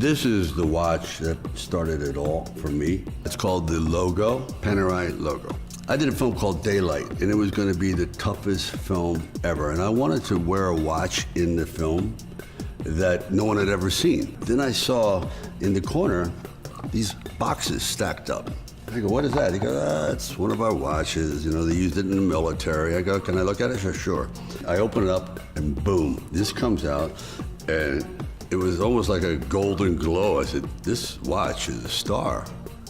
This is the watch that started it all for me. It's called the Logo, Panerai Logo. I did a film called Daylight, and it was going to be the toughest film ever. And I wanted to wear a watch in the film that no one had ever seen. Then I saw in the corner these boxes stacked up. I go, what is that? He goes, it's one of our watches. You know, they used it in the military. I go, can I look at it? Sure. I open it up, and boom, this comes out, and it was almost like a golden glow. I said, this watch is a star.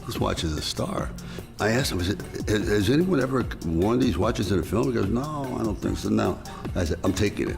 This watch is a star. I asked him, I said, has anyone ever worn these watches in a film? He goes, no, I don't think so, no. I said, I'm taking it.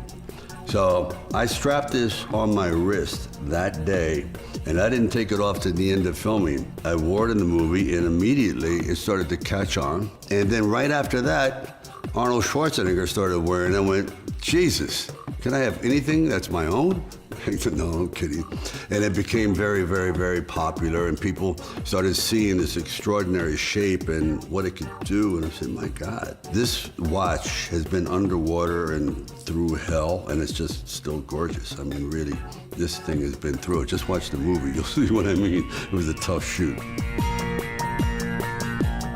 So I strapped this on my wrist that day, and I didn't take it off to the end of filming. I wore it in the movie, and immediately it started to catch on. And then right after that, Arnold Schwarzenegger started wearing it. I went, Jesus, can I have anything that's my own? I said, no, I'm kidding. And it became very, very, very popular, and people started seeing this extraordinary shape and what it could do. And I said, my God, this watch has been underwater and through hell, and it's just still gorgeous. I mean, really, this thing has been through it. Just watch the movie, you'll see what I mean. It was a tough shoot.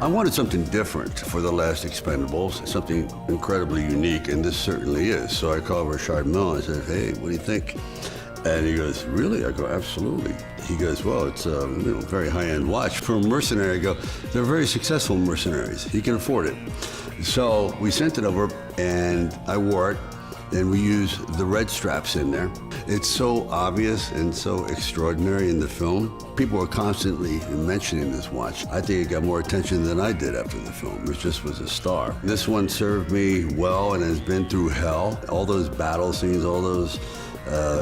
I wanted something different for the last Expendables, something incredibly unique, and this certainly is. So I called Richard Mille and I said, hey, what do you think? And he goes, really? I go, absolutely. He goes, well, it's a very high-end watch. For a mercenary, I go, they're very successful mercenaries. He can afford it. So we sent it over, and I wore it, and we used the red straps in there. It's so obvious and so extraordinary in the film. People are constantly mentioning this watch. I think it got more attention than I did after the film. It just was a star. This one served me well and has been through hell. All those battle scenes, all those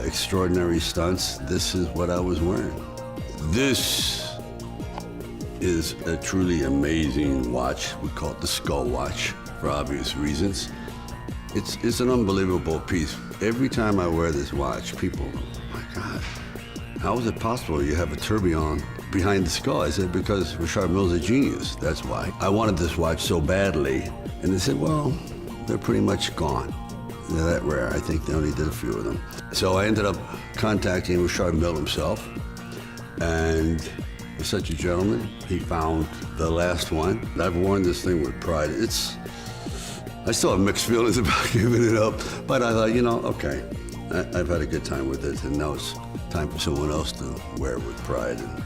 extraordinary stunts, this is what I was wearing. This is a truly amazing watch. We call it the Skull Watch for obvious reasons. It's an unbelievable piece. Every time I wear this watch, people, oh my God, how is it possible you have a tourbillon behind the skull? I said, because Richard Mille's a genius, that's why. I wanted this watch so badly, and they said, well, they're pretty much gone. They're that rare. I think they only did a few of them. So I ended up contacting Richard Mille himself, and he's such a gentleman. He found the last one. I've worn this thing with pride. I still have mixed feelings about giving it up, but I thought, okay, I've had a good time with it, and now it's time for someone else to wear it with pride, and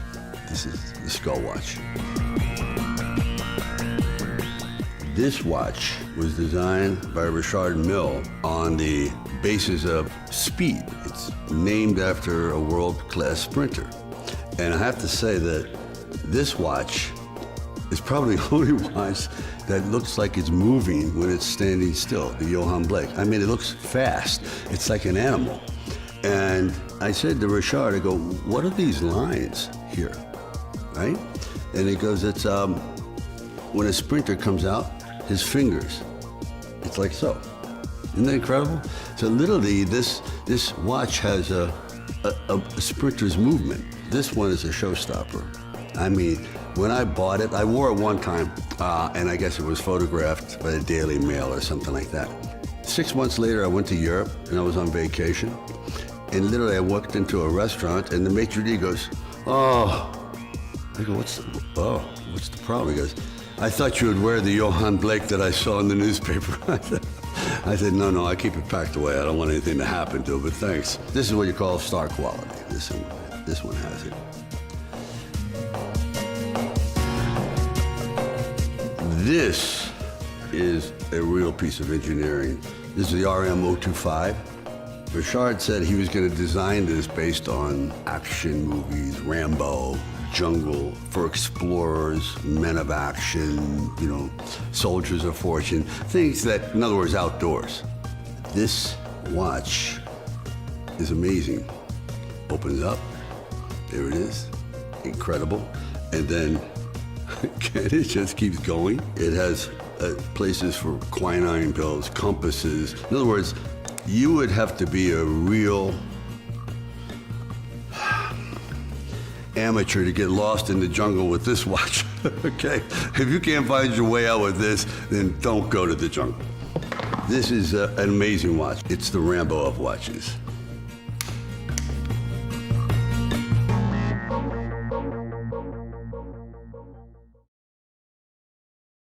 this is the Skull Watch. This watch was designed by Richard Mille on the basis of speed. It's named after a world-class sprinter. And I have to say that this watch is probably the only watch that looks like it's moving when it's standing still, the Johann Blake. I mean, it looks fast. It's like an animal. And I said to Richard, I go, what are these lines here, right? And he goes, it's when a sprinter comes out, his fingers, it's like so. Isn't that incredible? So literally, this watch has a sprinter's movement. This one is a showstopper. I mean, when I bought it, I wore it one time, and I guess it was photographed by the Daily Mail or something like that. 6 months later, I went to Europe, and I was on vacation, and literally I walked into a restaurant, and the maitre d' goes, oh. I go, what's the problem? He goes, I thought you would wear the Johann Blake that I saw in the newspaper. I said, no, I keep it packed away. I don't want anything to happen to it, but thanks. This is what you call star quality. This one has it. This is a real piece of engineering. This is the RM-025. Richard said he was going to design this based on action movies, Rambo, jungle, for explorers, men of action, soldiers of fortune, things that, in other words, outdoors. This watch is amazing. Opens up, there it is, incredible. And then it just keeps going. It has places for quinine pills, compasses. In other words, you would have to be a real amateur to get lost in the jungle with this watch, okay? If you can't find your way out with this, then don't go to the jungle. This is an amazing watch. It's the Rambo of watches.